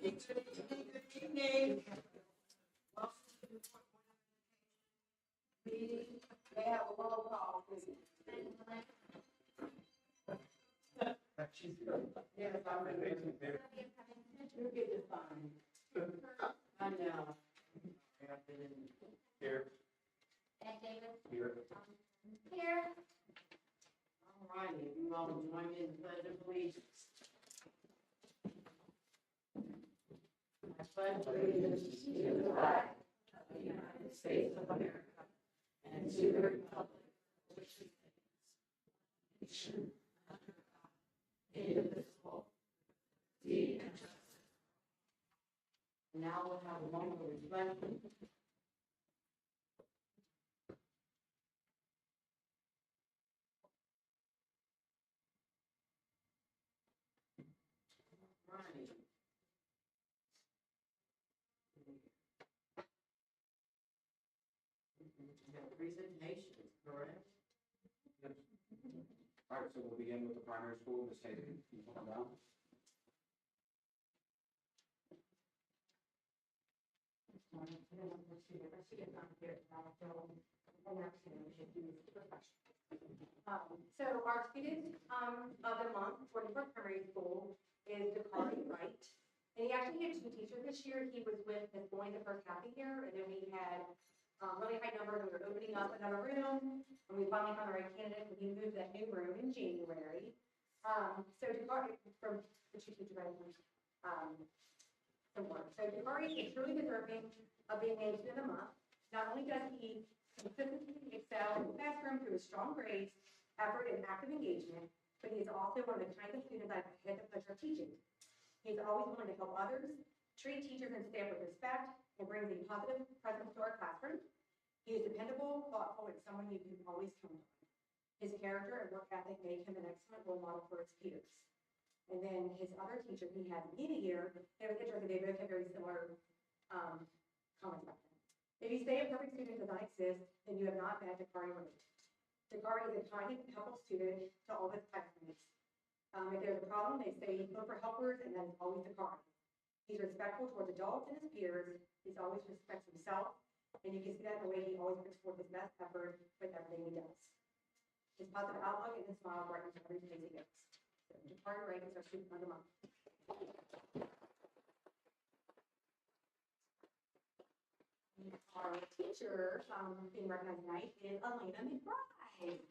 Good evening. Welcome to the meeting. They have a roll call, please. Yes, I'm ready. You'll get this fine. I know. Here. And David? Here. Here. All righty, you all join me in the pledge of allegiance. I pledge allegiance to the flag of the United States of America and to the republic which stands one nation under God, indivisible, with liberty and justice. And now we'll have a moment of reflection. Right. We have presentations, correct? Yes. All right, so we'll begin with the primary school, Ms. Hayden, can you come down? So our student of the month for Newport Primary School is Dakari Wright. And he actually had two teachers this year. He was with Ms. Boyd the first half of the year, and then we had really high numbers. We were opening up another room, and we finally found the right candidate, and he moved to that new room in January. So Dakari, from the two teachers, some work. So Dakari is truly deserving of being named Student of the Month. Not only does he consistently excel in the classroom through his strong grades, effort, and active engagement, but he is also one of the kindest students I've had the pleasure of teaching. He's always willing to help others, treat teachers and staff with respect, and brings a positive presence to our classroom. He is dependable, thoughtful, and someone you can always count on. His character and work ethic make him an excellent role model for his peers. And then his other teacher he had in a year, they were interested, they both had very similar comments about him. If you say a perfect student does not exist, then you have not met Dakari Wright. Dakari is a kind and helpful student to all his classmates. If there's a problem, they say look for helpers, and that is always Dakari. He's respectful towards adults and his peers. He's always respects himself, and you can see that in the way he always puts forth his best effort with everything he does. His positive outlook and his smile brightens every place he goes. So Dakari Wright is our student of the month. Our teacher being recognized tonight is Elena McBride.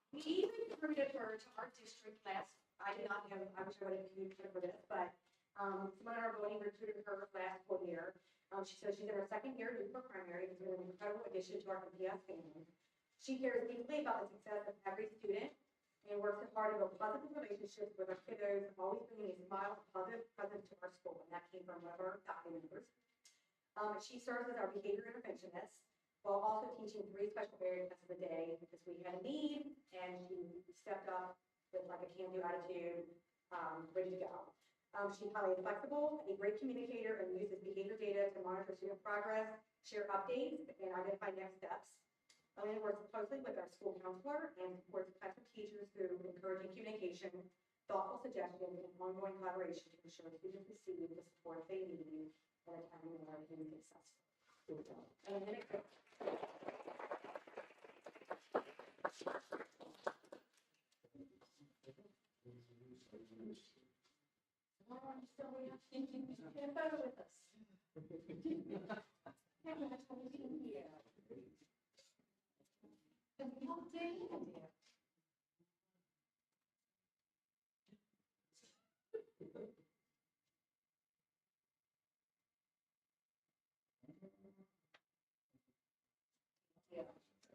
We recruited her to our district last, I did not have, I wish I would have recruited for this, but someone in our building recruited her last school year. She says she's in her second year at Newport Primary, and is an incredible addition to our MPS family. She cares deeply about the success of every student and works hard to build positive relationships with our kiddos, always bringing a smile and positive presence to our school, and that came from one of our faculty members. She serves as our behavior interventionist, while also teaching 3 special area classes a day because we had a need, and she stepped up with like a can-do attitude, ready to go. She's highly flexible, a great communicator, and uses behavior data to monitor student progress, share updates, and identify next steps. Elena works closely with our school counselor and supports classroom teachers through encouraging communication, thoughtful suggestions, and ongoing collaboration to ensure students receive the support they need at a time when they're being successful. And then so we have to get a photo with us.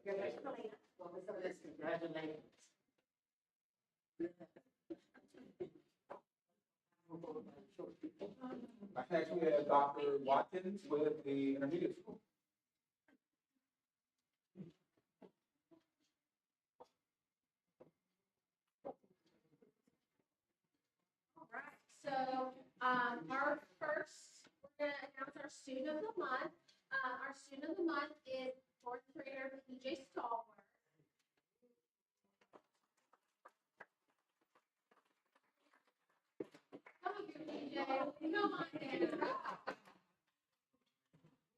Congratulations. Welcome to this. Congratulations. Next, we have Dr. Watkins with the intermediate school. All right, so our first, we're going to announce our student of the month. Our student of the month is fourth grader PJ Stallworth. Come on now.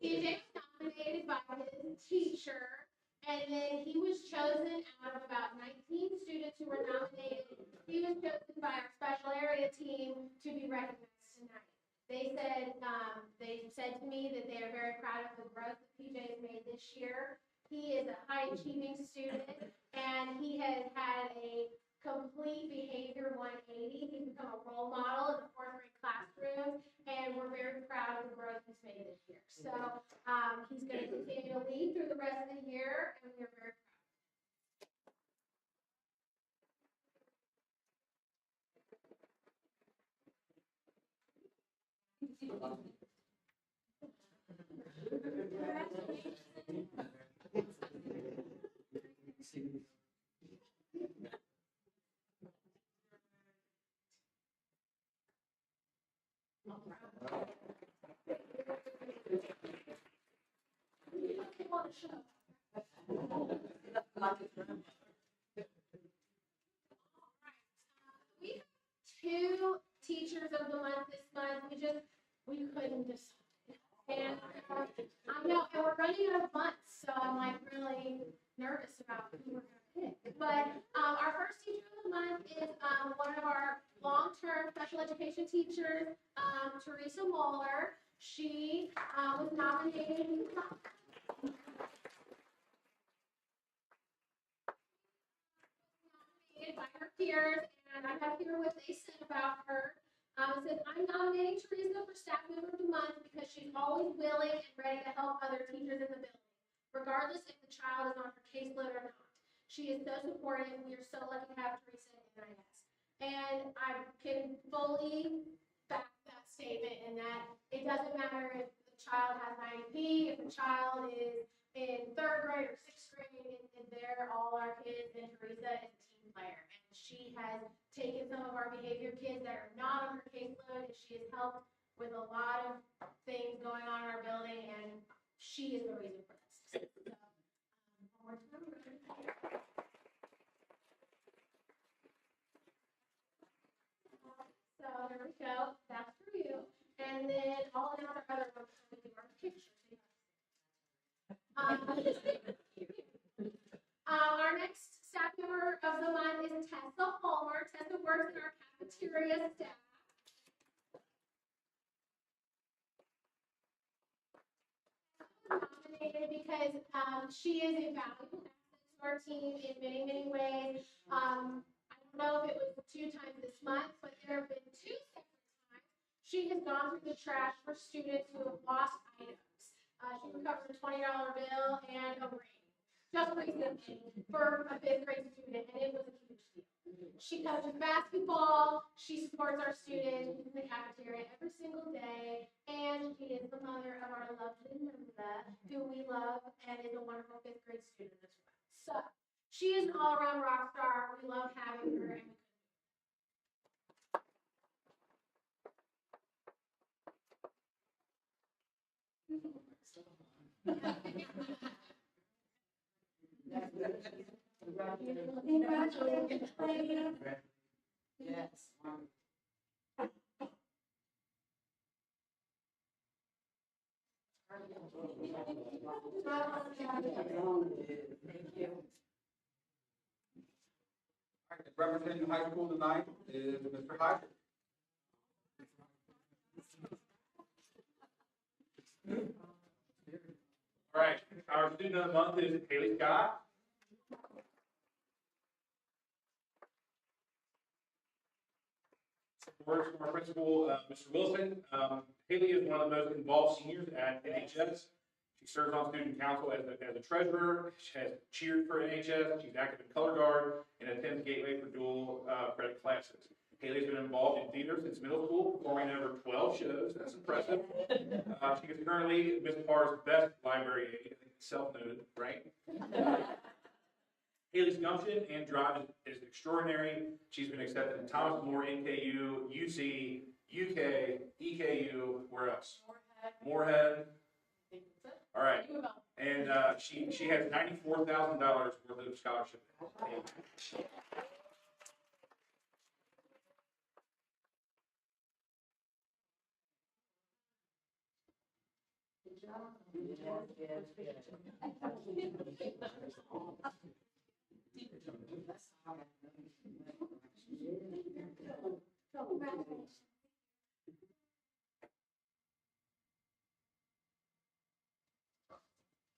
TJ was nominated by his teacher, and then he was chosen out of about 19 students who were nominated. He was chosen by our special area team to be recognized tonight. They said to me that they are very proud of the growth that PJ has made this year. He is a high achieving student, and he has had a complete behavior 180. He's become a role model in the fourth grade classroom, and we're very proud of the growth he's made this year. So he's going to continue to lead through the rest of the year, and we're very proud. We have two teachers of the month this month. We couldn't decide. And I know, and we're running out of months, so I'm like really nervous about who we're gonna pick. But our first teacher of the month is one of our long-term special education teachers, Teresa Moeller. She was nominated by her peers, and I have here what they said about her. It says, I'm nominating Teresa for Staff Member of the Month because she's always willing and ready to help other teachers in the building, regardless if the child is on her caseload or not. She is so supportive. We are so lucky to have Teresa in NIS. And I can fully back that statement in that it doesn't matter if the child has an IEP, if the child is in third grade or sixth grade, and they're all our kids, and Teresa is a team player. And she has taken some of our behavior kids that are not on her caseload, and she has helped with a lot of things going on in our building, and she is the reason for this. So, one more time. So there we go. That's for you. And then I'll announce our other ones so we do our pictures. Our next staff member of the month is Tessa Palmer. Tessa works in our cafeteria staff. Nominated because she is a valuable asset to our team in many, many ways. I don't know if it was 2 times this month, but there have been 2 separate times she has gone through the trash for students who have lost items. She recovered a $20 bill and a ring just recently for a 5th grade student, and it was a huge deal. She coaches basketball. She supports our students in the cafeteria every single day, and she is the mother of our lovely Linda, who we love and is a wonderful 5th grade student as well. So she is an all-around rock star. We love having her, and Congratulations, lady. Yes. Thank you. All right, representing the high school tonight is Mr. Hyder. All right, our student of the month is Haley Scott. Words from our principal, Mr. Wilson. Haley is one of the most involved seniors at NHS. She serves on student council as a treasurer. She has cheered for NHS. She's active in color guard and attends Gateway for dual credit classes. Haley's been involved in theater since middle school, performing in over 12 shows. That's impressive. She is currently Ms. Parr's best library aide. I think it's self-noted, right? Haley's gumption and drive is extraordinary. She's been accepted in Thomas More, NKU, UC, UK, EKU, where else? Moorhead. All right. And she has $94,000 worth of scholarship.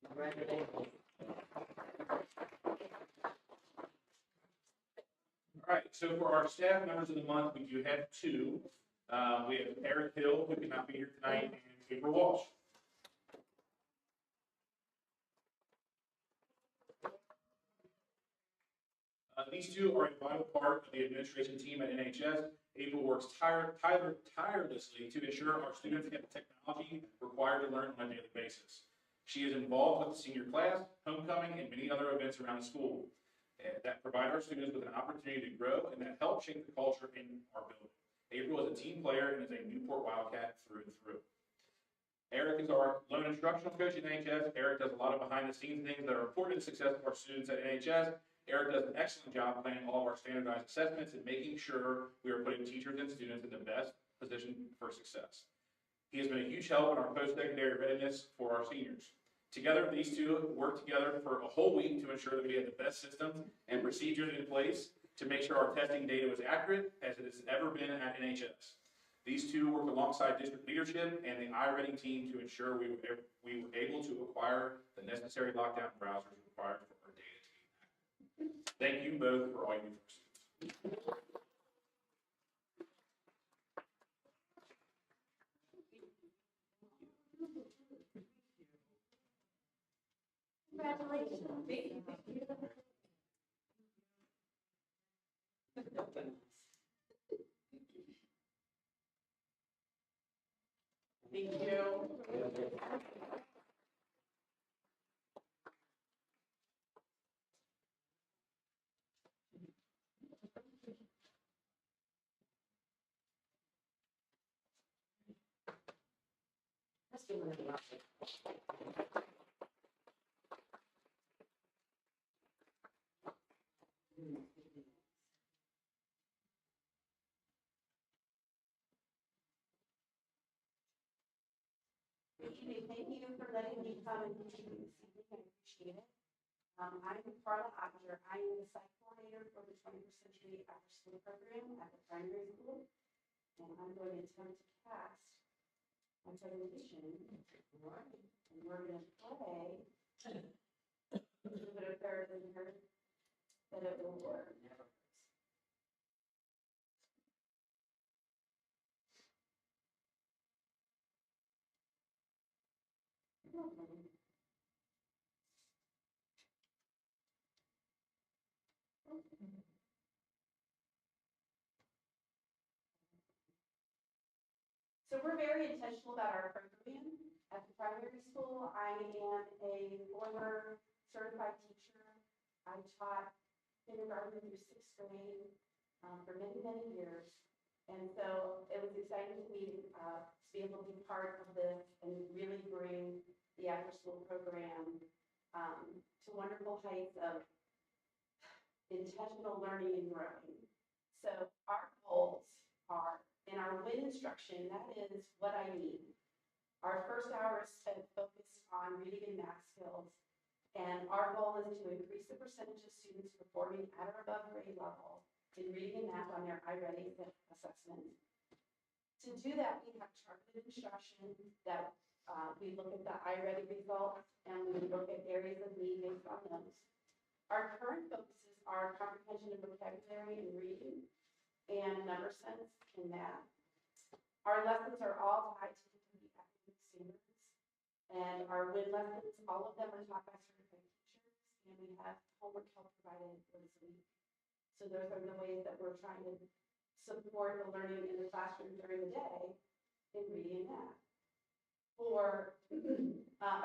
Congratulations. All right, so for our staff members of the month, we do have two. We have Eric Hill, who could not be here tonight, and April Walsh. These two are a vital part of the administration team at NHS. April works tirelessly to ensure our students have the technology required to learn on a daily basis. She is involved with the senior class, homecoming, and many other events around the school that provide our students with an opportunity to grow and that help shape the culture in our building. April is a team player and is a Newport Wildcat through and through. Eric is our lone instructional coach at NHS. Eric does a lot of behind-the-scenes things that are important to the success of our students at NHS. Eric does an excellent job planning all of our standardized assessments and making sure we are putting teachers and students in the best position for success. He has been a huge help in our post-secondary readiness for our seniors. Together, these two worked together for a whole week to ensure that we had the best systems and procedures in place to make sure our testing data was accurate as it has ever been at NHS. These two worked alongside district leadership and the iReading team to ensure we were able to acquire the necessary lockdown browsers required for our data to be accurate. Thank you both for all you do for students. Congratulations. Thank you. Let's do one of the Thank you for letting me come and meet you this evening. I appreciate it. I'm Carla Otter. I am the site coordinator for the 21st Century After School Program at the primary school. And I'm going to attempt to cast my presentation. And we're going to play. A little bit of third and her that it will work. So we're very intentional about our program at the primary school. I am a former certified teacher. I taught kindergarten through sixth grade for many, many years. And so it was exciting to me to be able to be part of this and really bring the after-school program to wonderful heights of intentional learning and growing. So our goals are, in our WIN instruction, that is what I need. Our first hour is spent focused on reading and math skills. And our goal is to increase the percentage of students performing at or above grade level in reading and math on their iReady assessment. To do that, we have targeted instruction that we look at the iReady results and we look at areas of need based on those. Our current focuses are comprehension of vocabulary and reading and number sense in math. Our lessons are all tied to the academic standards. And our WIN lessons, all of them are taught by certified teachers, and we have homework help provided once a week. So those are the ways that we're trying to support the learning in the classroom during the day in reading and math.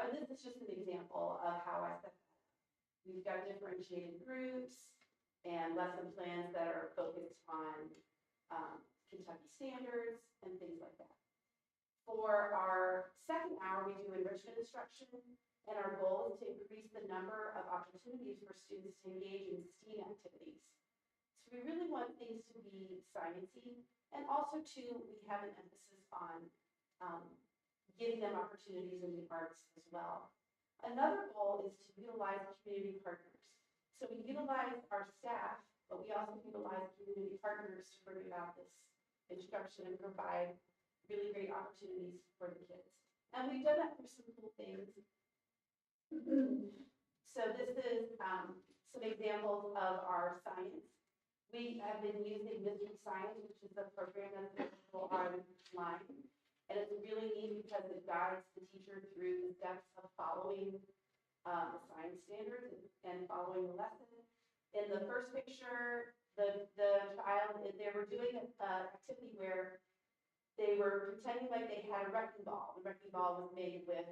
And this is just an example of how I set that up. We've got differentiated groups and lesson plans that are focused on Kentucky standards and things like that. For our second hour, we do enrichment instruction, and our goal is to increase the number of opportunities for students to engage in STEAM activities. So we really want things to be sciencey, and also too, we have an emphasis on give them opportunities in the arts as well. Another goal is to utilize community partners. So we utilize our staff, but we also utilize community partners to bring about this instruction and provide really great opportunities for the kids. And we've done that for some cool things. So this is some examples of our science. We have been using Mystery Science, which is a program that's available online. And it's really neat because it guides the teacher through the steps of following the science standards and following the lesson. In the first picture, the child, they were doing an activity where they were pretending like they had a wrecking ball. The wrecking ball was made with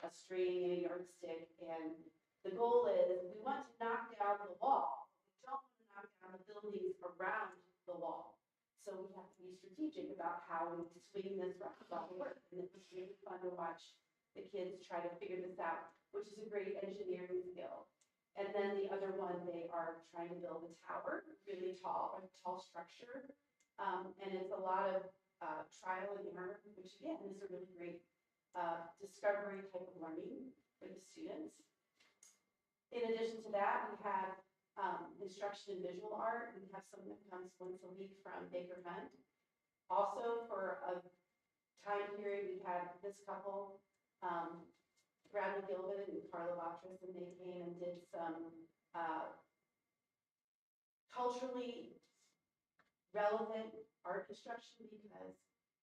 a string and a yardstick, and the goal is we want to knock down the wall. We don't want to knock down the buildings around the wall. So we have to be strategic about how we swing this wrecking ball to work. And it was really fun to watch the kids try to figure this out, which is a great engineering skill. And then the other one, they are trying to build a tower, really tall, a tall structure. And it's a lot of trial and error, which again is a really great discovery type of learning for the students. In addition to that, we have instruction in visual art. We have someone that comes once a week from Baker Hunt. Also, for a time period, we had this couple, Bradley Gilbert and Carla Batras, and they came and did some culturally relevant art instruction because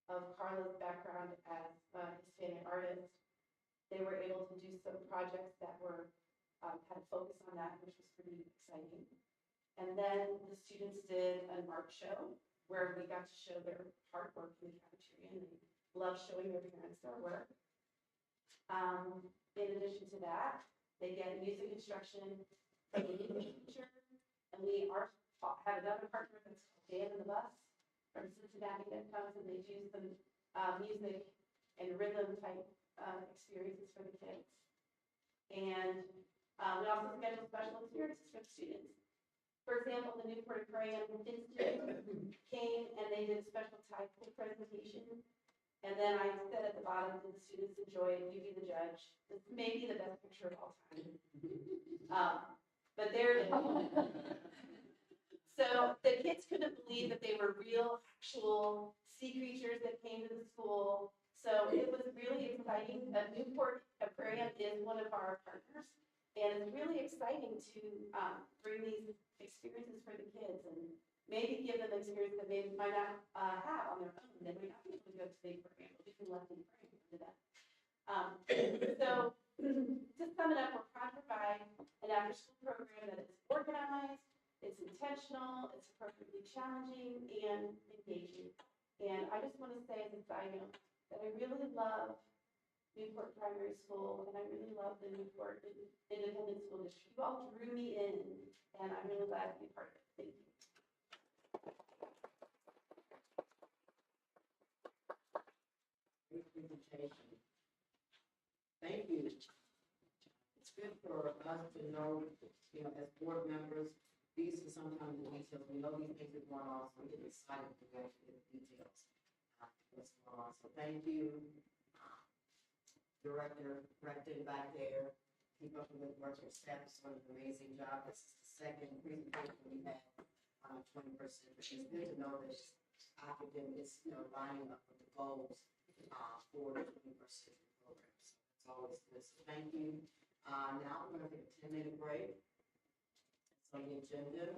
of Carla's background as a Hispanic artist. They were able to do some projects that were had a focus on that, which was pretty exciting. And then the students did an art show where we got to show their hard work in the cafeteria, and they love showing their parents their work. In addition to that, they get music instruction from the music teacher, and we have another partner that's called Dan and the Bus from Cincinnati that comes, and they do some music and rhythm type experiences for the kids. And we also schedule special experiences for the students. For example, the Newport Aquarium Institute came and they did a special type of presentation. And then I said at the bottom, did the students enjoy it? You be the judge. This may be the best picture of all time. But there it is. So the kids couldn't believe that they were real, actual sea creatures that came to the school. So it was really exciting. The Newport Aquarium is one of our partners. And it's really exciting to bring these experiences for the kids and maybe give them experiences that they might not have on their own. They might not be able to go to the aquarium, but we can let them bring them to that. So to sum it up, we're proud to provide an after-school program that is organized, it's intentional, it's appropriately challenging and engaging. And I just want to say as a side note that I really love Newport Primary School, and I really love the Newport Independent School District. You all drew me in, and I'm really glad to be part of it. Thank you. Great presentation. Thank you. It's good for us to know, as board members, these are sometimes the details. We know these things are going on, so we get excited to go into the details. What's going on. So thank you. Director Rector back there, keep up with work, your staff is doing an amazing job. This is the second presentation we had on 21st century. It's good to know that academic is lining up with the goals for the 21st century program. So that's always good. So thank you. Now we're going to take a 10-minute break. It's on the agenda.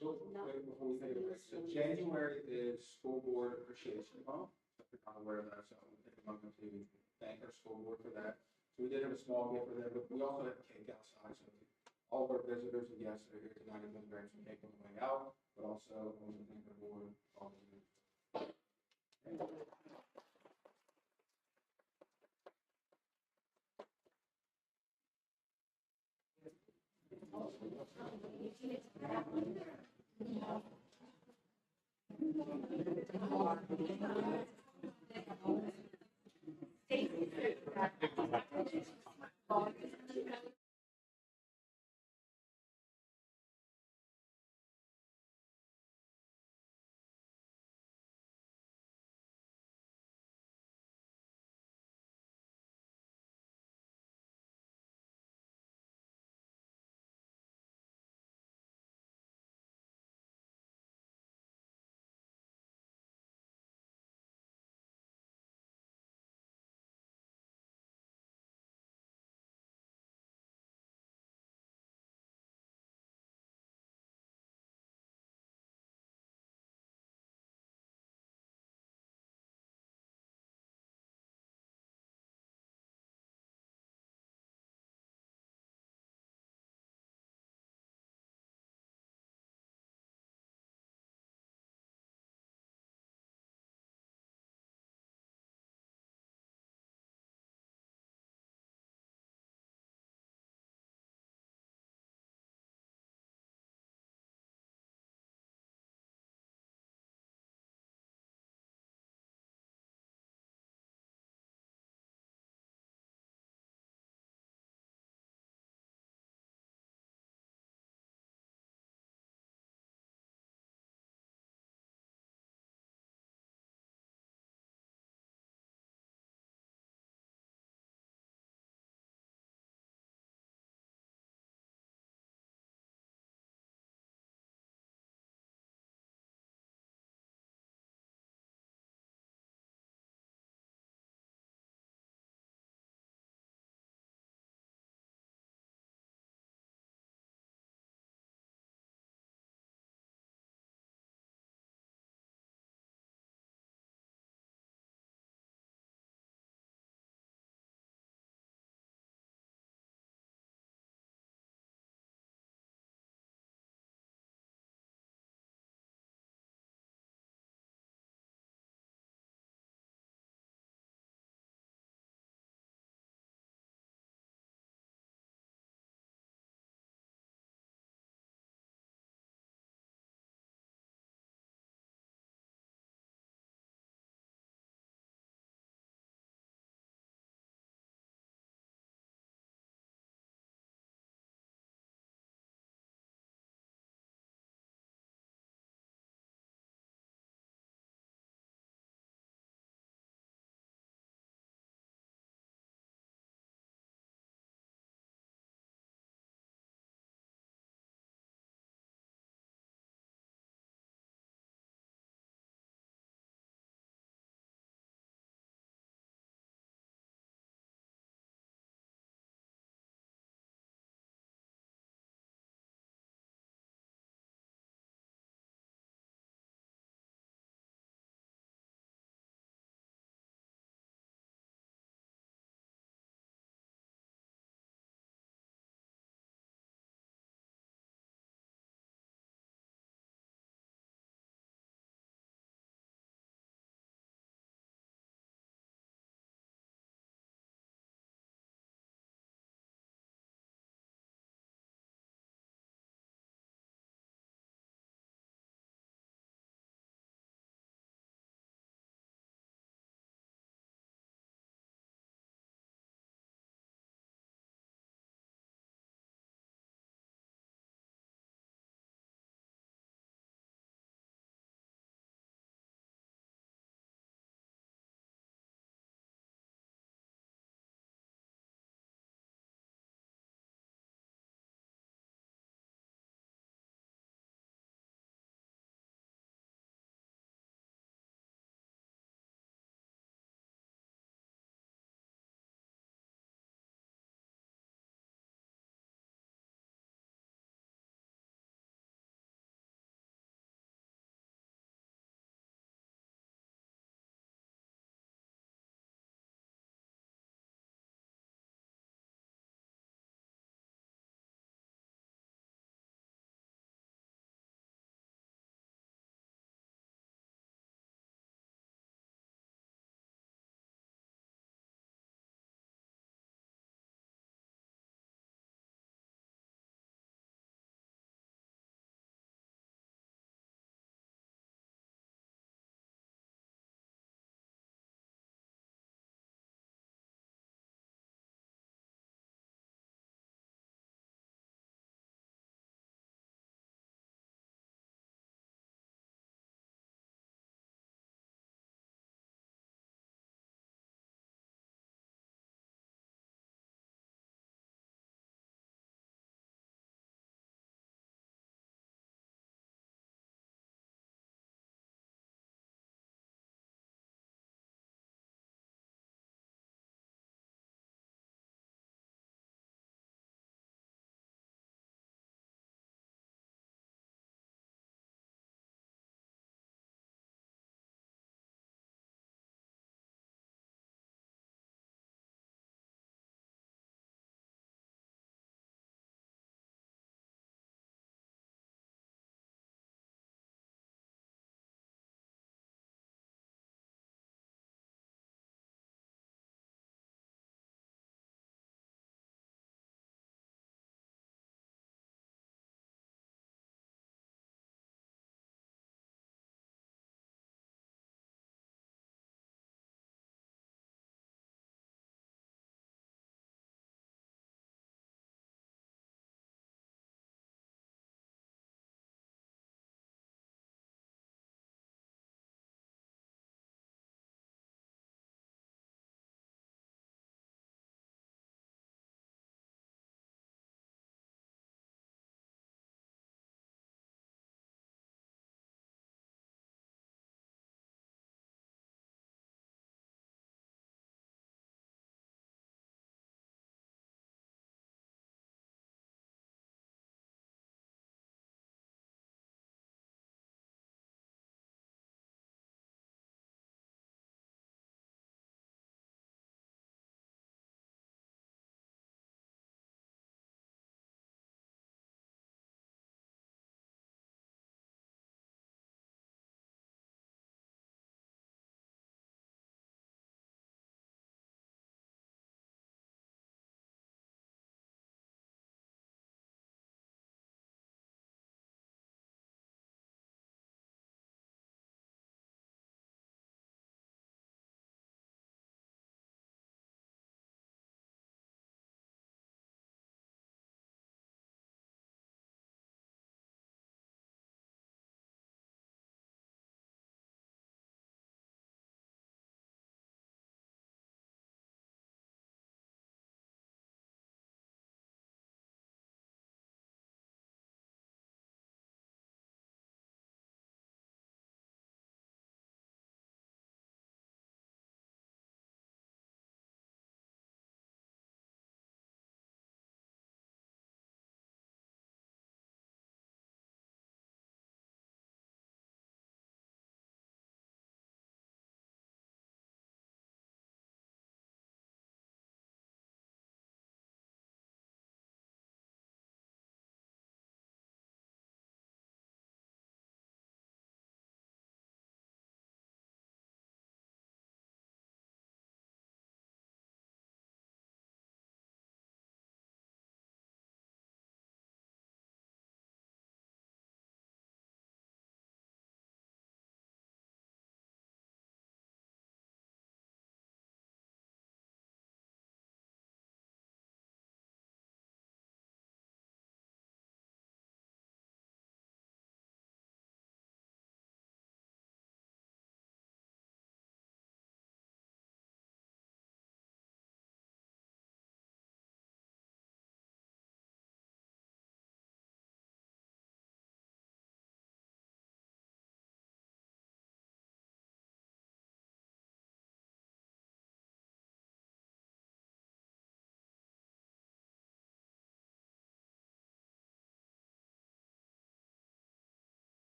Before we take a break, so January is School Board Appreciation Month. If you're not aware of that, so I'm going to take a moment to thank our school board for that. So we did have a small gift for them, but we also have cake outside. So all of our visitors and guests that are here tonight are going to bring some cake on the way out, but also I want to thank the board for all the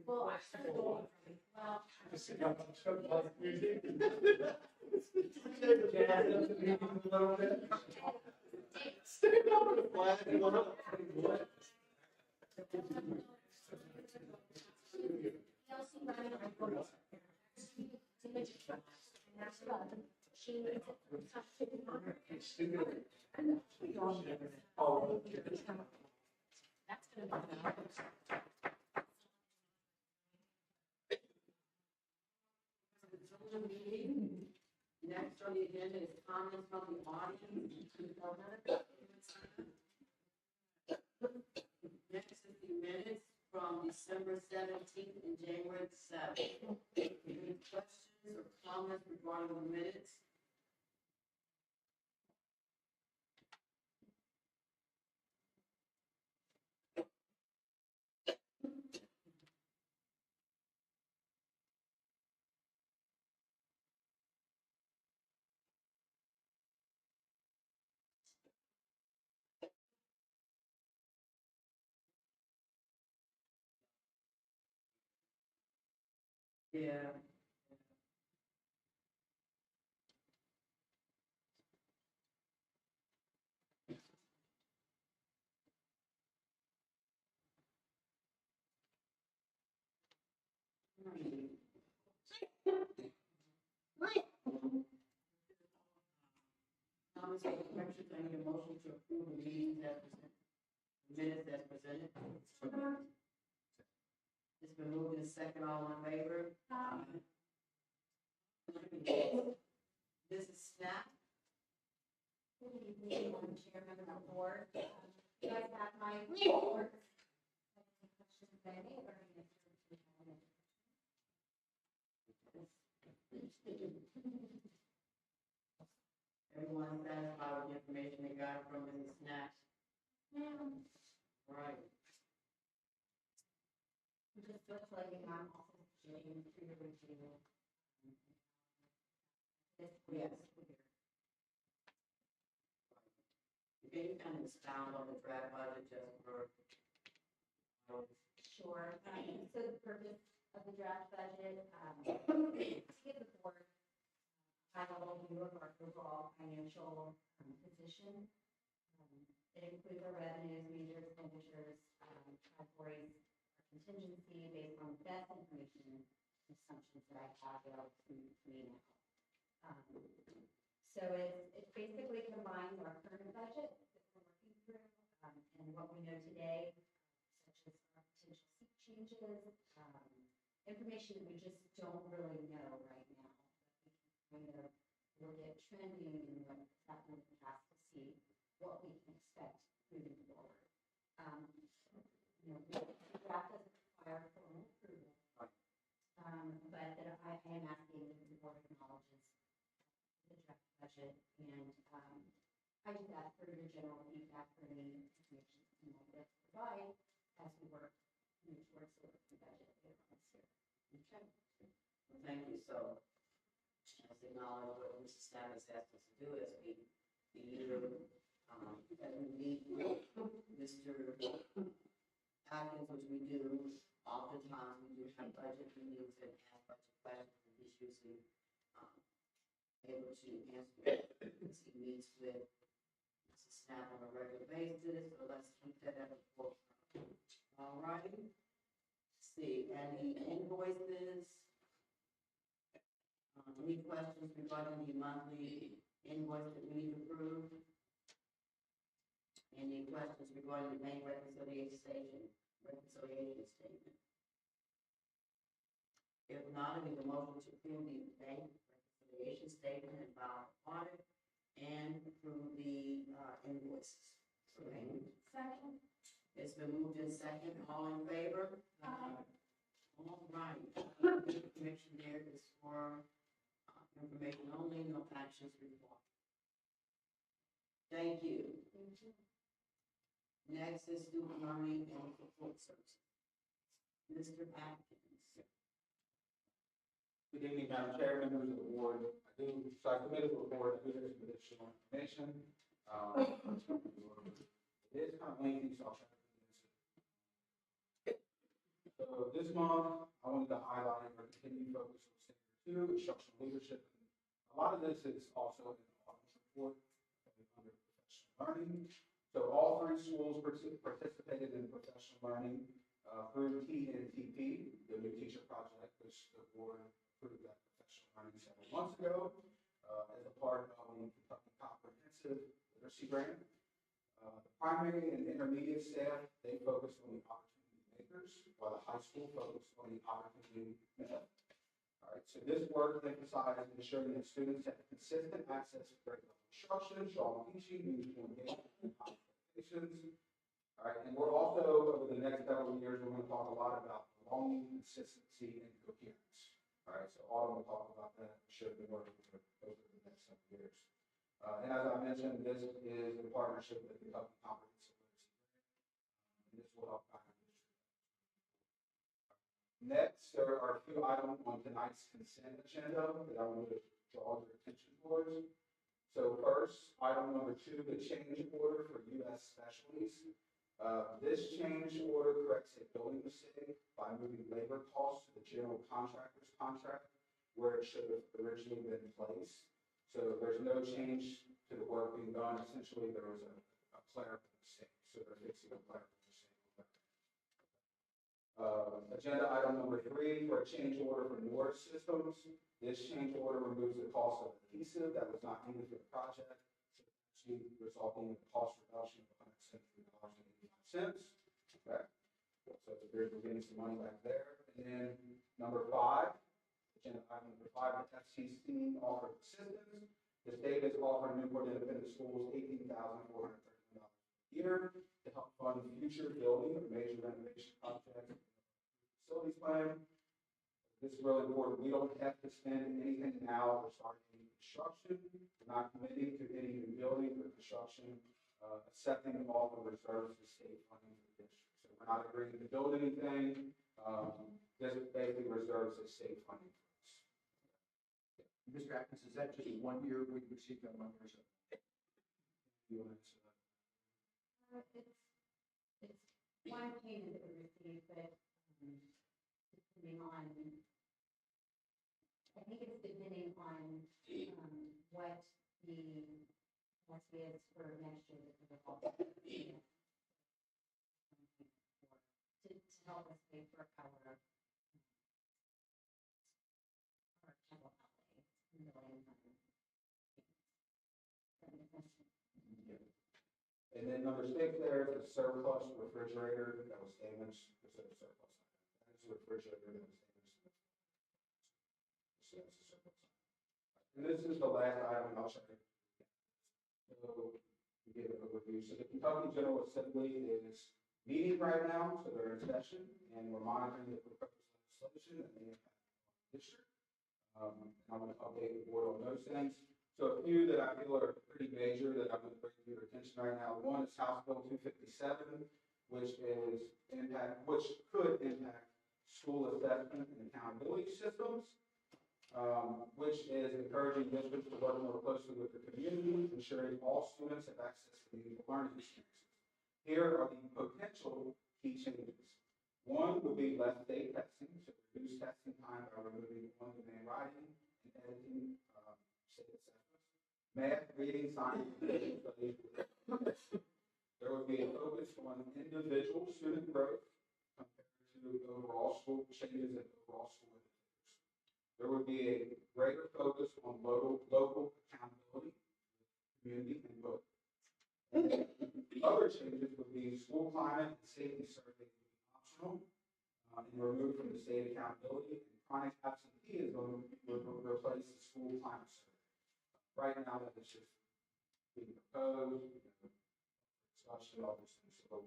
Well, I started going from, well, Next on the agenda is comments from the audience. Next is the minutes from December 17th and January 7th. Any questions or comments regarding the minutes? Yeah. Comments or corrections, I need a motion to approve the meetings as presented. Minutes as presented. It's been moved in second, all in favor? This is Snap. Good evening, Madam Chairman of the board. You guys have my report. Any questions by me or any answers? Everyone satisfied with the information they got from Mrs. Snap? Right. just reflecting on also Jane for your review. Yes. Can you kind of expound on the draft budget just for? Sure. So the purpose of the draft budget, to give the board a high-level view of our overall financial position. It includes our revenues, major expenditures, categories, our contingency based on the best information and assumptions that I have available to me now. So it basically combines our current budget that we're working through and what we know today, such as our potential seat changes, information that we just don't really know right now. But we can kind of look at trending and what's happened in the past to see what we can expect moving forward. The draft doesn't require formal approval, but that I am asking that the board acknowledges the draft budget, and I just ask for your general feedback for any information you might like to provide as we work towards the working budget later on this year. Okay. Well, thank you. So, let's acknowledge what Mrs. Snap has asked us to do as we meet with Mr. Atkins, which we do. Oftentimes, we do have budget meetings and ask budget questions, and he's usually able to answer as he meets with Mrs. Snap on a regular basis. So let's keep that at the forefront. All right. Let's see, and the invoices. Any questions regarding the monthly invoice that we need to approve? Any questions regarding the bank reconciliation statement? If not, I need a motion to approve the bank reconciliation statement and file audit and approve the invoices. Second. It's been moved in second. All in favor? Aye. All right. Information there is for information only, no actions required. Thank you. Next is student learning and support services. Mr. Atkins. Good evening, Madam Chair, members of the board. I submitted a report, I do have some additional information. It is kind of lengthy, so I'll try to do this. So this month, I wanted to highlight our continued focus on standard 2, instructional leadership. A lot of this is also in the audit report under professional learning. So all 3 schools participated in professional learning through TNTP, the new teacher project, which the board approved that professional learning several months ago as a part of the Kentucky Comprehensive Literacy Grant. The primary and intermediate staff, they focused on the opportunity makers, while the high school focused on the opportunity myth. All right, so this work emphasized ensuring that students have consistent access to grade level instruction, strong teaching, mutual engagement, and high expectations. All right, and we're also, over the next several years, we're going to talk a lot about belonging, consistency, and coherence. All right, so Autumn will talk about that, should be working over the next several years. And as I mentioned, this is in partnership with the Kentucky Comprehensive Literacy Grant. And this will help guide the district. Next, there are a few items on tonight's consent agenda that I want to draw your attention towards. So first, item number 2, the change order for U.S. Specialties. This change order corrects a billing mistake by moving labor costs to the general contractor's contract where it should have originally been placed. So there's no change to the work being done. Essentially, there was a clerical mistake. So they're fixing a clerical mistake. Agenda item number 3 for a change order for North Systems. This change order removes the cost of adhesive that was not needed for the project, resulting in a cost reduction of $173.85. Okay, so we're getting some money back there. And then number 5, agenda item number 5, the FCC offered assistance. The state is offering Newport Independent Schools $18,431 a year to help fund future building or major renovation projects. Facilities plan. This is really important. We don't have to spend anything now for starting any construction. We're not committing to any new building or construction, accepting all the reserves of state funding for the district. So we're not agreeing to build anything. This basically reserves the state funding for us. Mr. Atkins, is that just 1 year we received that money or so? You want to answer that? It's one payment that we received, but depending on, I think it's depending on what the is for next year that we're all to help us pay for our capital outlay. And then number 6 there is a surplus refrigerator that was damaged. It's a surplus. That is a refrigerator that was damaged. So that's a surplus. And this is the last item, and I'll show you. So we give an overview. So the Kentucky General Assembly is meeting right now, so they're in session, and we're monitoring the proposed legislation that may impact the district. And I'm going to update the board on those things. So a few that I feel are pretty major that I'm going to bring to your attention right now. One is House Bill 257, which could impact school assessment and accountability systems, which is encouraging districts to work more closely with the community, ensuring all students have access to meaningful learning experiences. Here are the potential key changes. One would be less state testing, so reduce testing time by removing on-demand writing and editing state assessments. Math, reading, science, and social studies. There would be a focus on individual student growth compared to overall school changes and overall school indicators. There would be a greater focus on local accountability, community input. And other changes would be school climate and safety surveys would be optional and removed from the state accountability. And chronic absenteeism would replace the school climate survey. Right now, that is just being proposed, discussion, all these things. So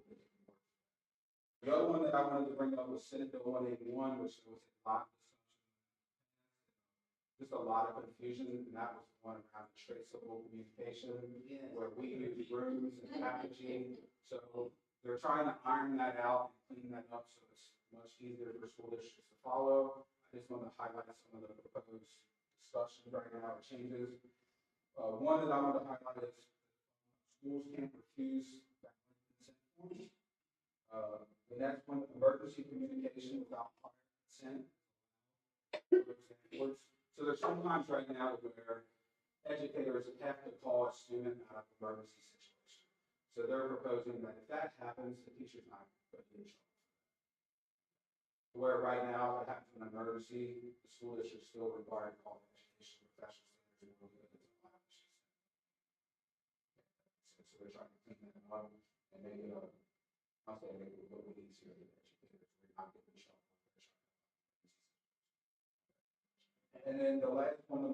the other one that I wanted to bring up was Senate Bill 181, which was a lot of discussion, just a lot of confusion, and that was the one around traceable communication, where we use rooms and packaging. So they're trying to iron that out and clean that up so it's much easier for school districts to follow. I I just want to highlight some of the proposed discussions right now, or changes. One that I want to highlight is schools can't refuse background consent forms. The next one, emergency communication without prior consent. So there's some times right now where educators have to call a student out of an emergency situation. So they're proposing that if that happens, the teacher's not going to be in trouble. Where right now, if it happens in an emergency, the school district is still required to call the education professional standards and look at the violations. So they're trying to clean that up and make it I'll say make it a little bit easier for the educators. We're not getting in trouble. And then the last one, the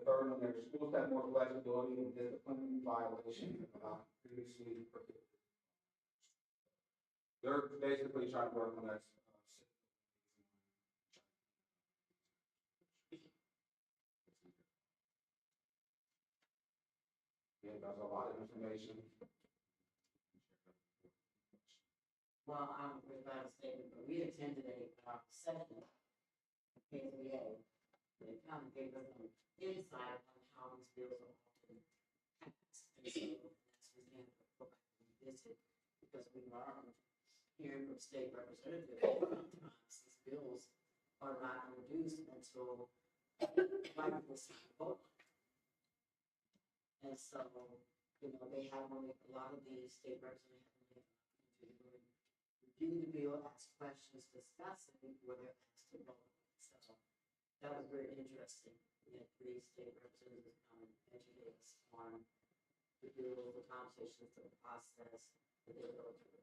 third one there, schools have more flexibility in discipline violations than previously prohibited. They're basically trying to work on that. Yeah, that's a lot of information. Well, I'm about to say, but we attended a session at KSBA. They kind of gave us some insight on how these bills are often passed. And so that's the reason to go back and visit, because we learned hearing from state representatives, sometimes these bills are not introduced until right before time vote. And so, you know, they have only, a lot of these state representatives have only really review the bill, ask questions, discuss it before they're asked to vote. So that was very interesting. We had 3 state representatives come and educate us on the bill, the conversations, the process that they go through.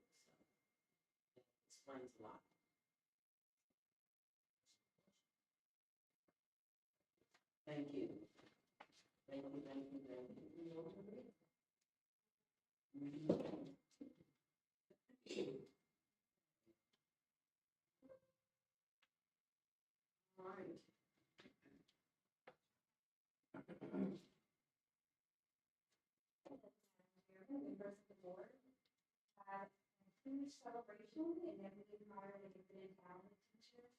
So it explains a lot. Thank you. Thank you, thank you, thank you. All right. Members of the board had a huge celebration, and then we hired a gifted and talented teacher.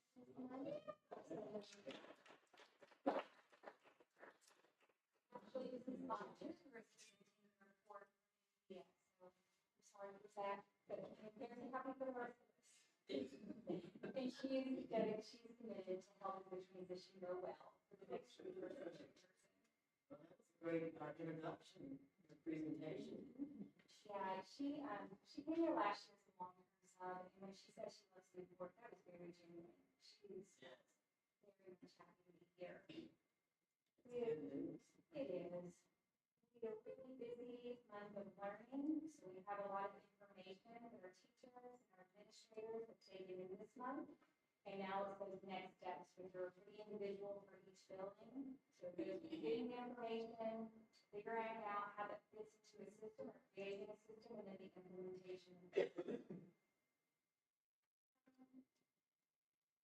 Actually, this is not just for report. Yeah, so I'm sorry for that, but I'm very happy for the rest of us. And she's committed to helping the transition go well for the next person. Well, that was a great introduction, the presentation. Yeah, she came here last year as a long-term sub, and when she said she loves Newport, that was very genuine. She's very much happy to be here. Good news. It is. We are really busy month of learning, so we have a lot of information that our teachers and our administrators have taken in this month. And now it's those next steps, which are pretty individual for each building. So we're getting the information, figuring out how that fits into a system, or creating a system, and then the implementation.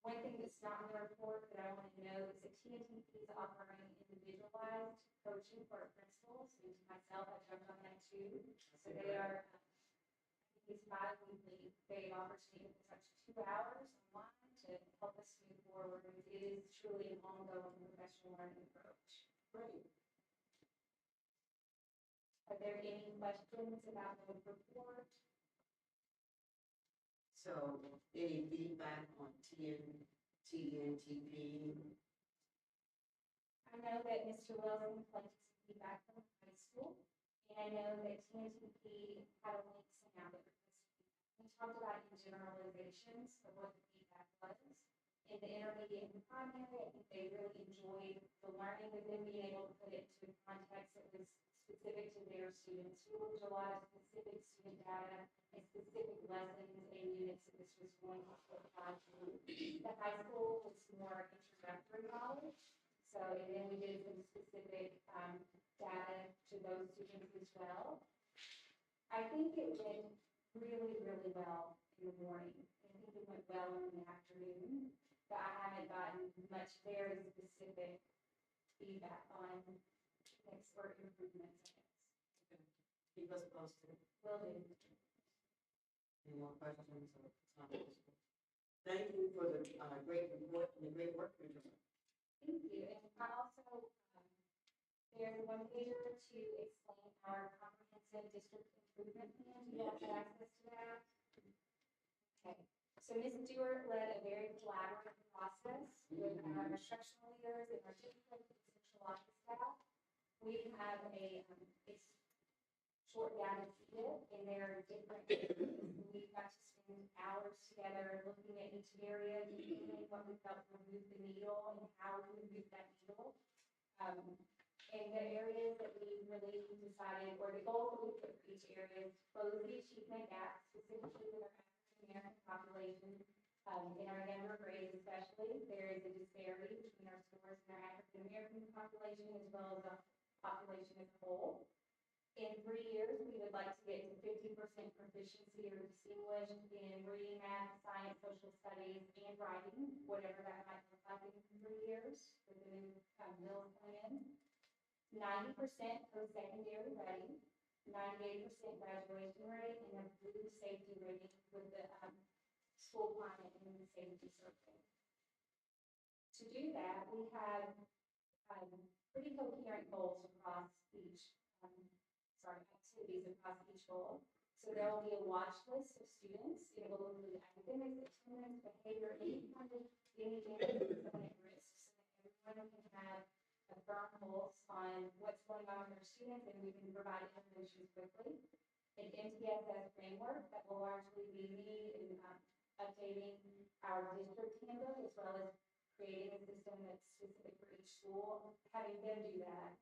One thing that's not in the report that I want to know is that TNTP is offering individualized coaching for our principals. And myself, I jumped on that too. So they are, these bi-weekly, they offer to meet with us up to 2 hours online to help us move forward. It is truly an ongoing professional learning approach. Great. Are there any questions about the report? So, any feedback on TNTP? I know that Mr. Wilson collected some feedback from the high school, and I know that TNTP had a link sent out that requested feedback. We talked about in generalizations of what the feedback was. In the intermediate and primary, I think they really enjoyed the learning, but then being able to put it into a context that was specific to their students. We looked at a lot of specific student data and specific lessons and units that this was going to apply to. The high school was more introductory knowledge. So, and then we did some specific data to those students as well. I think it went really, really well in the morning. I think it went well in the afternoon, but I haven't gotten much very specific feedback on expert improvements. Keep us posted. Will do. Any more questions or comments? Thank you for the great report and the great work you're doing. Thank you. And I also, there's a one pager to explain our comprehensive district improvement plan. Do you have access to that? Okay. So Ms. Stewart led a very collaborative process with our instructional leaders and our district and central office staff. We have it's short down and see it, and there are different areas. We've got to spend hours together looking at each area, determining what we felt would move the needle and how we would move that needle. And the areas that we really decided, or the goals that we put for each area is close the achievement gap, specifically with our African-American population. In our younger grades especially, there is a disparity between our scores and our African-American population as well as the population as a whole. In 3 years, we would like to get to 50% proficiency or distinguished in reading, math, science, social studies, and writing, whatever that might look like in 3 years with the new bills coming in. 90% post-secondary ready, 98% graduation rate, and a blue safety rating with the school climate and the safety survey. To do that, we have pretty coherent goals across each activities across each goal. So there will be a watch list of students. It will include academics, attendance, behavior, any anything that's at risk, so that everyone can have a firm pulse on what's going on with their students, and we can provide interventions quickly. An MTSS framework that will largely be me in updating our district handbook, as well as creating a system that's specific for each school, having them do that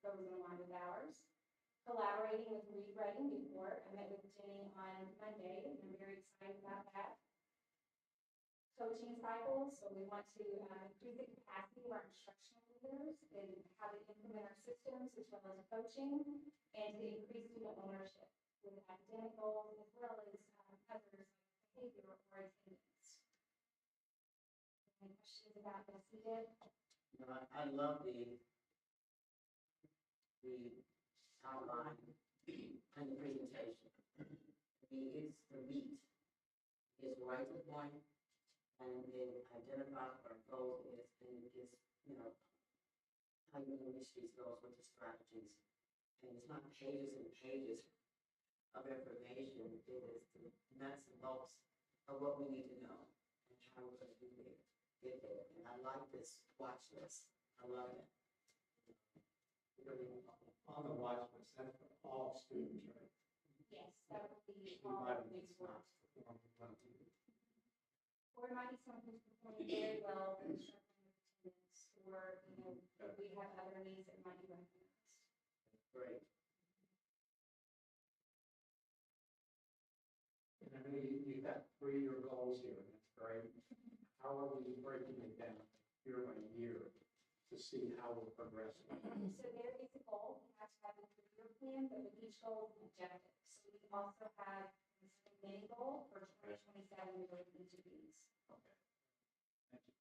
goes in line with ours. Collaborating with Read Writing Newport. I met with Jenny on Monday, and I'm very excited about that. Coaching cycles, so we want to increase the capacity of our instructional leaders and how to implement our systems as well as coaching, and to increase student ownership with academic goals as well as others like behavior or attendance. Any questions about this yet? You know, I love the outline and the presentation. It's the meat. It's right to the point, and it identifies what our goal is, and it gives, you know, how you reach these goals with the strategies. And it's not pages and pages of information. It is the nuts and bolts of what we need to know and how we're going to get there. And I like this watch list. I love it. Really, On the watch list, that's for all students, right? Yes, that would be We all might of have these not works. performed one of them. Or it might be something that's performing very well, but struggling with attendance, or, you know, if we have other needs that might be recognized. great. And I know you've got 3-year goals here, and that's great. How are we breaking it down year by year to see how we're progressing? So there is a goal, we have to have a 3-year plan, but with each goal is an objective. So we also have a mini goal for 2027 with each of these. Okay. Thank you.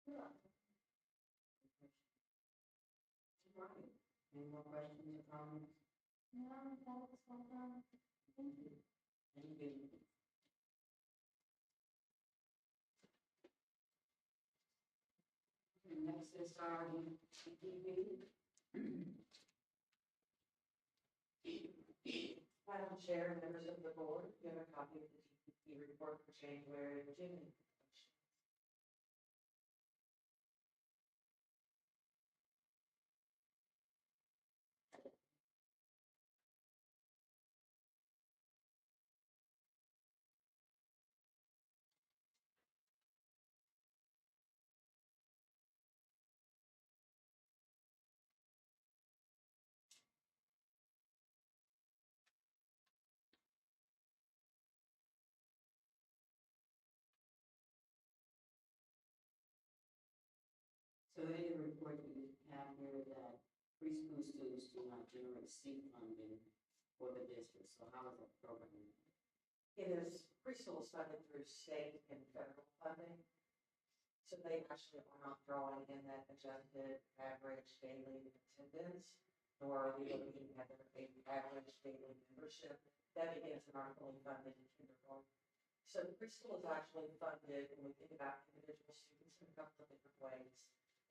You're welcome. Right. Any more questions or comments? No, that was well done. Thank you. Thank you. Next is our TPP. Madam Chair, members of the board, you have a copy of the TPP report for January and June. So in the report you have here that preschool students do not generate seat funding for the district, so how is that program? It is preschool is funded through state and federal funding. So they actually are not drawing in that adjusted average daily attendance, nor are we looking at their average daily membership. That begins in our fully funded kindergarten So preschool is actually funded when we think about individual students in a couple of different ways.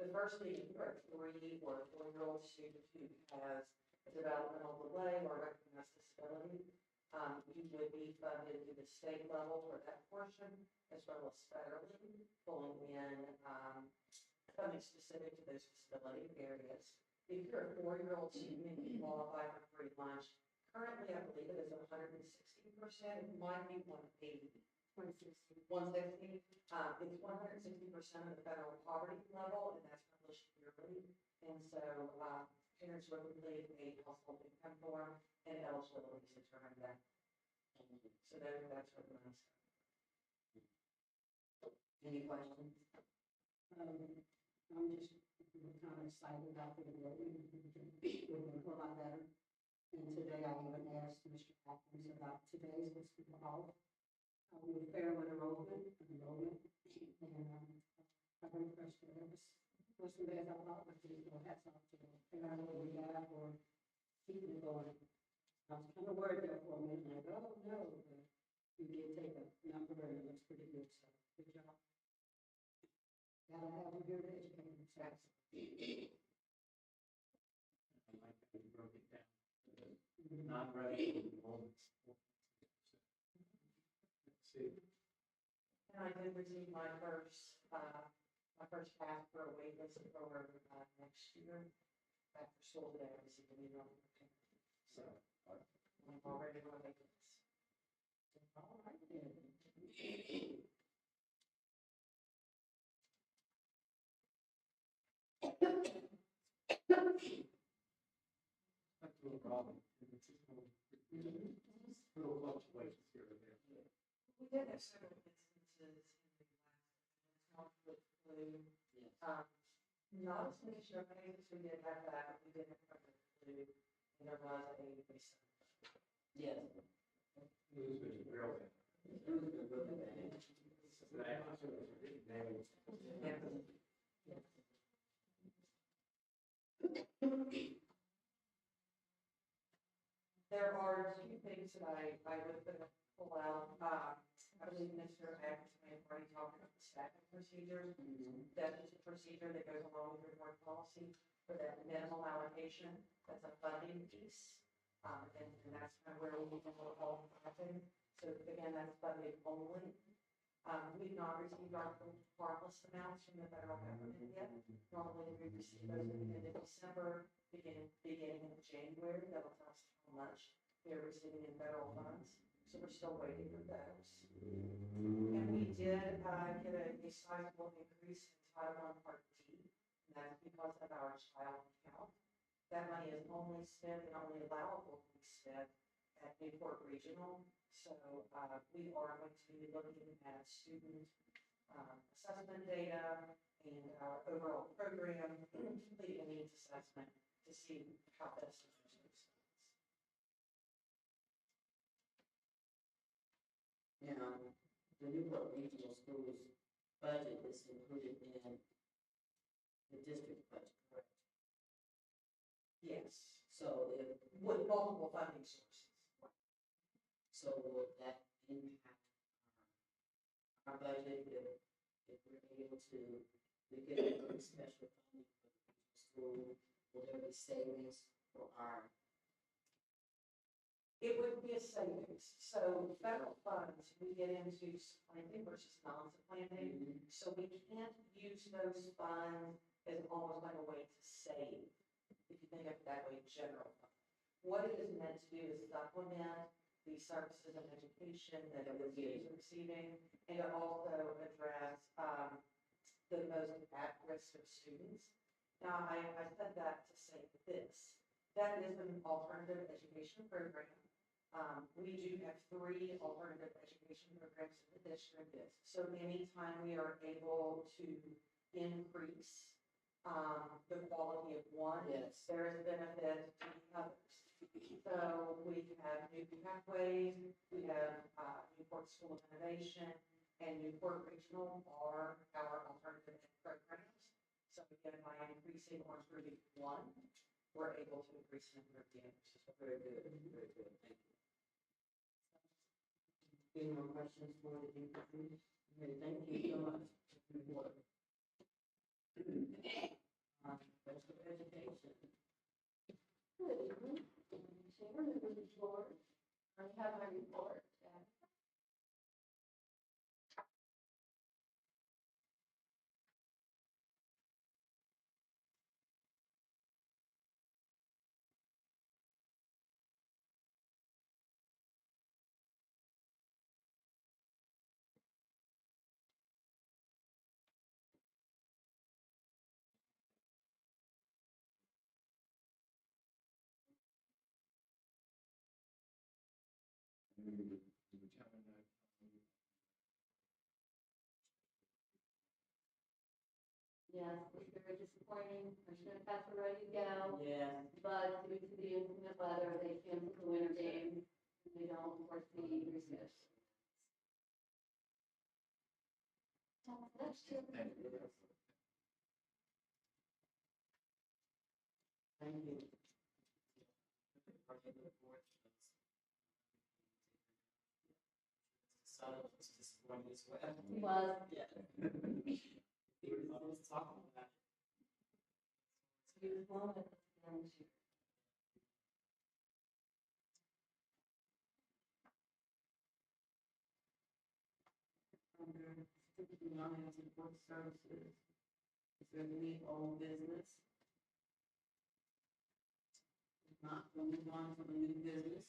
The first being for a 3 or 4-year-old student who has a developmental delay or recognized disability, you would be funded to the state level for that portion, as well as federally, pulling in funding specific to those disability areas. If you're a 4-year-old student, you qualify for free lunch. Currently, I believe it is 160%, it might be 180. 160. It's 160% of the federal poverty level, and that's published yearly. And so parents will complete a household income form and eligibility to determine that. So that's what the money's. Any questions? I'm just kind of excited about the building. We're going to go a lot better. And today I even asked Mr. Atkins about today's school hall. We were fair with enrollment, and I'm impressed with it. Was some days I thought, like, hats off to them. Figure out what we have or keeping it going. I was kind of worried there for a minute, like, oh, no, but we did take a number and it looks pretty good, so good job. Gotta have them here to educate themselves. I like how you broke it down. Non-resident enrollment. Let's see. And I did receive my first ask for a wait list for next year. After school today, I received an email. So I'm already on a wait list. All right, then. That's a little problem. It's just little fluctuations here and there. We did have several instances in the last conflict flu. Not as many snow cases, we did have that, but we did have the flu, and there was a recent. Yes. It was real bad. There are 2 things that I would pull out. I believe Mr. Atkins may have already talked about the staffing procedures. That is a procedure that goes along with your board policy for that minimal allocation. That's a funding piece. And that's kind of where we need to all happen. So again, that's funded only. We've not received our harmless amounts from the federal government yet. Normally we receive those at the end of December, beginning of January. That'll tell us how much we are receiving in federal funds. So we're still waiting for those. And we did get a sizable increase in Title I Part D, and that's because of our child count. That money is only spent and only allowable to be spent at Newport Regional. So we are going to be looking at student assessment data and our overall program, completing a needs assessment to see how best to use those funds. Now, the Newport Regional Schools budget is included in the district budget, correct? Yes, So if, with multiple funding sources. so would that impact our budget if we're able to, we get a special funding for the regional school, will there be savings for our? It would be a savings. So federal funds, we get into supplanting versus non-supplanting. So we can't use those funds as almost like a way to save, if you think of it that way, general fund. What it is meant to do is supplement the services and education that the students are receiving, and to also address the most at-risk of students. Now, I said that to say this. That is an alternative education program. We do have 3 alternative education programs in the district. So anytime we are able to increase the quality of one, Yes. there is benefit to the others. So we have New Pathways, we have Newport School of Innovation, and Newport Regional are our alternative ed programs. So again, by increasing or improving one, we're able to increase the number of the others. Very good, very good, thank you. Any more questions for the DPC? Okay, thank you so much. Report. Special education. Good evening. Chairman of the board. I have my report. Yes, it's very disappointing. Commissioner Pats were ready to go, Yes. but due to the inclement weather, they canceled the winter games. They don't foresee reschedule. That's true. Thank you. Son was disappointed as well. He was. Yeah. He was talking about it. He was blown at the end. Under non support services. Is there any old business? If not, we'll move on to the new business.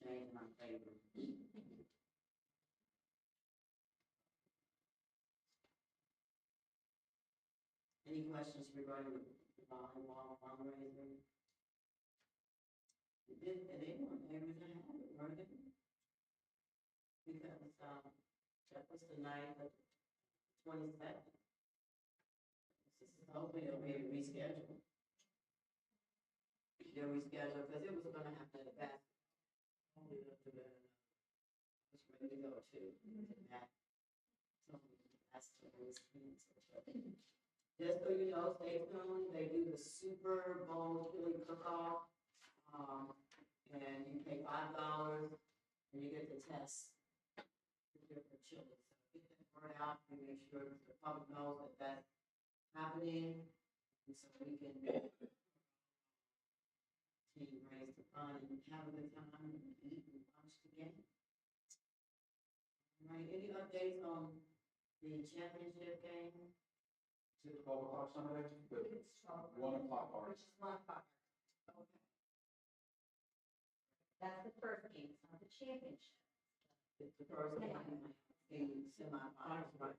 Change my favor. Any questions regarding the volleyball fundraiser? Did anyone ever have it, weren't it? Because, that was the night of 27th. This is hopefully it'll be rescheduled. They'll reschedule, because it was gonna happen at the back. Only up to the, was ready to go to that. So that's the was just so you know, stay tuned, they do the Super Bowl chili cook-off. And you pay $5 and you get to test the different chilies. So get that word out and make sure that the public knows that that's happening. And so we can team raise the fund and have a good time and eat and watch the game. All right, any updates on the championship game? Is it 12 o'clock Sunday? It's 12. 1 o'clock Which ours. is 1 o'clock. Okay. That's the first game, it's not the championship. It's the first game, the semifinals, right?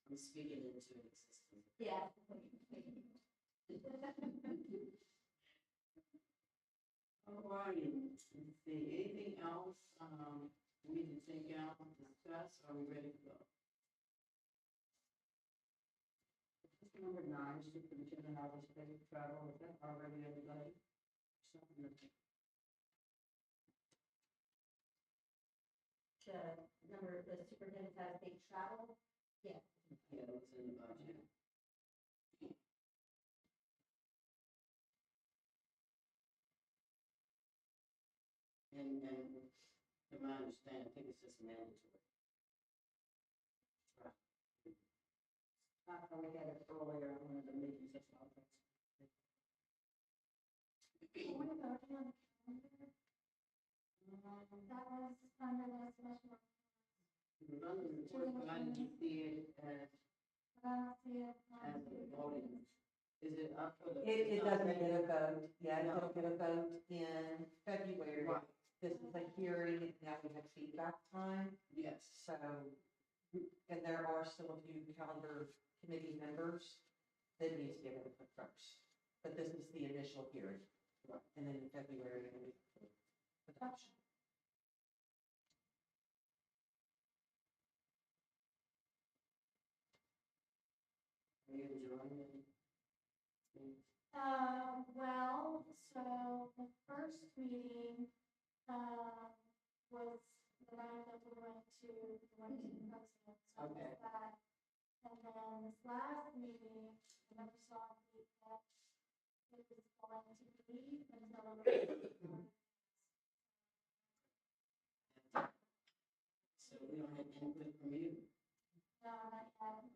I'm speaking into existence. Yeah. All righty, let's see, anything else, we need to take out and discuss, are we ready to go? Number 9, supervision and hours paid travel, is that already everybody? Something that The superintendent has paid travel. Yeah. yeah, it's in the budget. And from my understanding, I think it's just mandatory. Right. I thought we had it earlier on one of the meetings, that's all. That was under the special. I didn't see it as, I don't see it. as a voting. Is it up for the? It doesn't get a vote, yeah, No. it'll get a vote in February. Right. This is a hearing, and now we have feedback time, Yes. so, and there are still a few calendar committee members that need to give input first. But this is the initial hearing, and then in February, it'll be adoption. enjoying it? Well, so the first meeting, was the night that we went to the president, so it Okay. was that. And then this last meeting, I never saw a date that it was going to be until. So we don't have input from you No, not yet.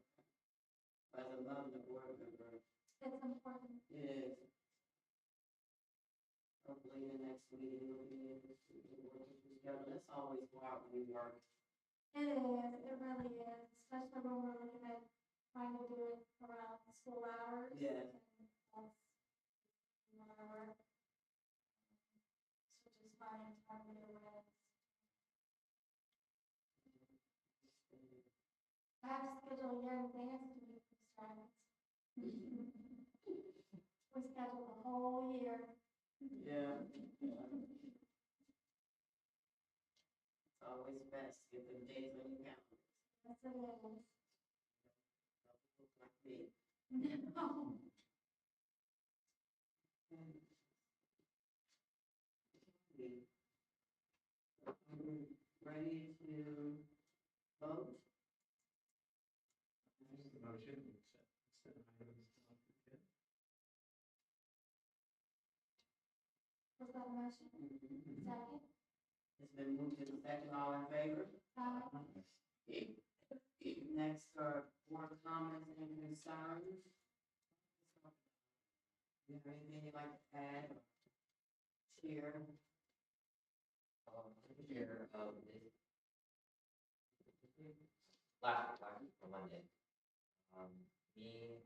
as a member, board member. It's important. It is. Hopefully the next meeting will be able to work this together. That's always hard when we work. It is, it really is, especially when we're looking at trying to do it around school hours. Yeah. And that's my work. So just finding time to do it. I have to schedule a year in advance to meet these times. We schedule the whole year. Yeah. It's always best to get them dates on your calendar. Yes, it is. Like me. No. Ready to vote? Motion, accept items on the agenda. Was that a motion? Second? It's been moved to the second, all in favor? Next are board comments and concerns. Do you have anything you'd like to add? Share? Here, last week on Monday, me and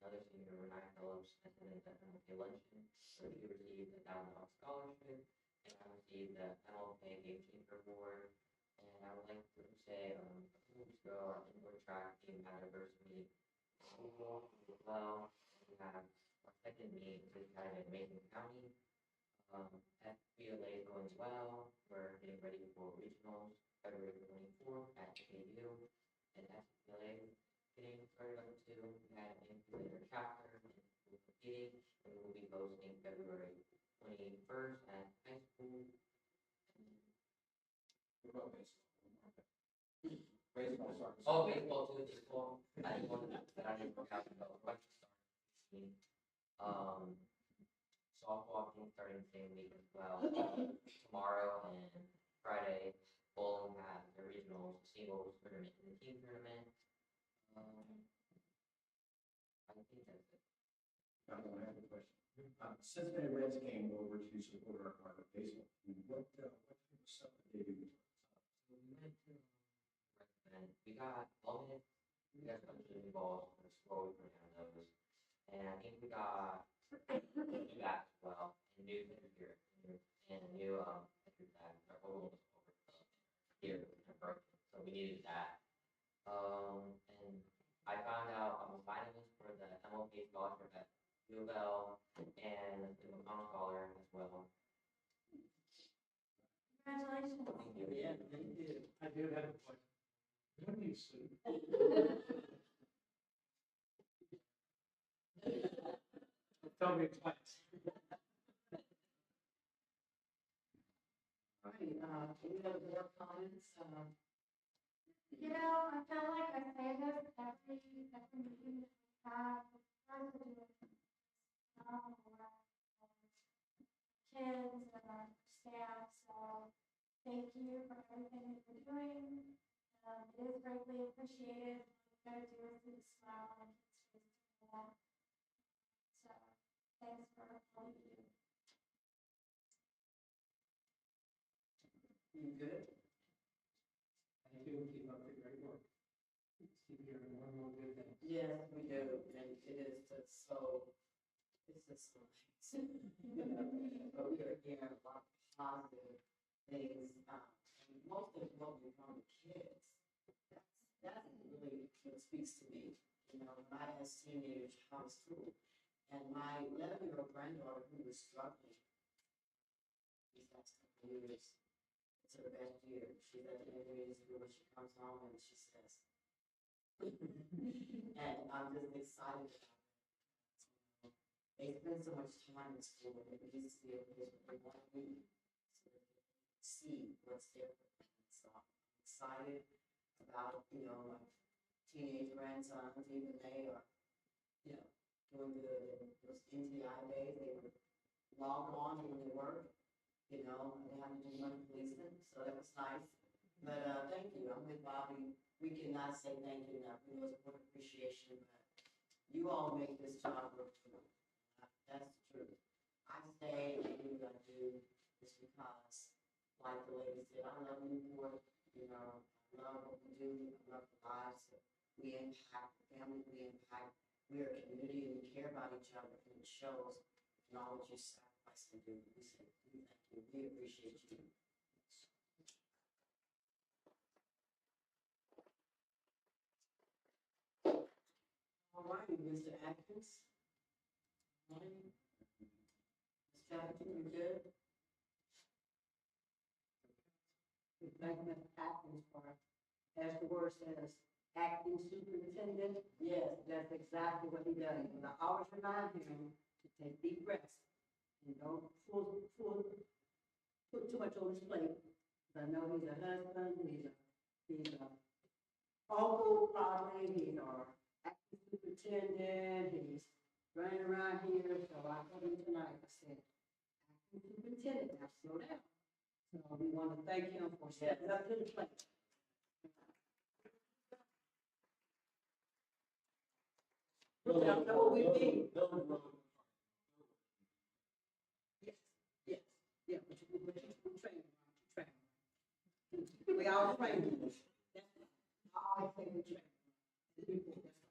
another senior were 9 fellows attended the MLK luncheon, where we received a $1,000 scholarship, and I received the MLK Game Changer Award. And I would like to say, a few weeks ago, our indoor track team had a verse meet. Well, we have our second meet, we had in Macon County. FBLA is going well. We're getting ready for regionals February 24th at KU. And FBLA is getting started up too. We had an Untitled Chapter and we're competing. And we'll be hosting February 21st at high school. What about baseball? Baseball starts. Oh, baseball too, baseball. I just wanted to, I didn't know how to go. We're about to start. Softball team starting the same week as well. Tomorrow and Friday, bowling has their regional singles tournament and the team tournament. I think that's it. I have a question. Cincinnati Reds came over to support our baseball. What type of stuff did they do? We went to recommend, we got bowling, we got a bunch of new balls, and slowly putting down those. And I think we got new bats as well, and new pitcher gear, and a new pitcher bag. Our whole was over here and broken, so we needed that. And I found out I was finalist for the MLK scholarship at U of L and the McConnell Scholar as well. Congratulations. Thank you. Yeah, thank you. I do have a question. When do you sue? Tell me twice. All right, any other board comments? You know, I feel like I say this every meeting that we have, we're trying to do it. Around kids and our staff, so thank you for everything that you're doing. It is greatly appreciated. What you gotta do is see the smile on kids' faces for that. So, thanks for all you do. You good? Thank you, keep up the great work. Keep hearing more and more good things. Yes, we do, and it is just so, it's just so nice. But we are hearing a lot of positive things, and most importantly from the kids. That's really what speaks to me, you know, when I ask seniors how was school, and my 11-year-old granddaughter who was struggling these last couple of years, it's her best year. She's at the end of school, she comes home and she says, And I'm just excited about it. They spend so much time in school, and they just see a place where they want to be, so that they can see what's there for them. So I'm excited about, my teenage grandsons, even they are, doing good. And those NTI days, they were logged on when they work, they haven't done much policing, so that was nice. But, thank you, I'm with Bobby. We cannot say thank you enough, we know it's word appreciation, but you all make this job work for me. That's the truth. I stay and do what I do just because, like the lady said, I love Newport, I love what we do, I love the lives that we impact, the family we impact. We are a community and we care about each other, and it shows in all that you sacrifice and do. We say, we thank you, we appreciate you. All righty, Mr. Atkins. All right. Ms. Chatterton, you good? We thank Mr. Atkins for, as the word says, acting superintendent. Yes. That's exactly what he does. And I always remind him to take deep breaths and don't put too much on his plate. I know he's a husband, he's a uncle probably, he's our acting superintendent, he's running around here. So I told him tonight, I said, acting superintendent, now slow down. So we want to thank him for stepping up to the plate. Look, I know what we need. Yes, yeah, but you train. We all train. I always say we train.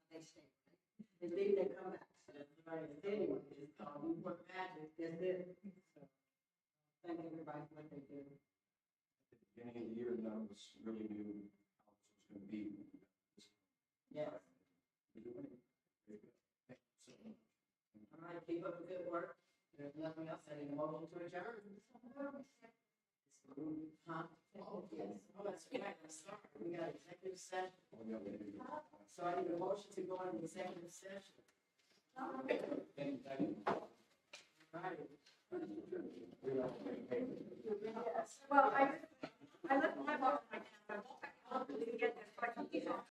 That's why they stay, right? They leave, they come back. That's right. Anyway, it's called Newport Magic, that's it. So, thank everybody for what they do. At the beginning of the year, none of us really knew how this was gonna be. Yes. We're doing it. Very good. Thank you so much. All right, keep up the good work. There's nothing else, I need a motion to adjourn. Huh? Oh, yes. Oh, that's right. Sorry. We got executive session. Oh, yeah, we do. So I need a motion to go into executive session. Thank you. All right. Well, I left my book, I won't back up to get this, but I keep on.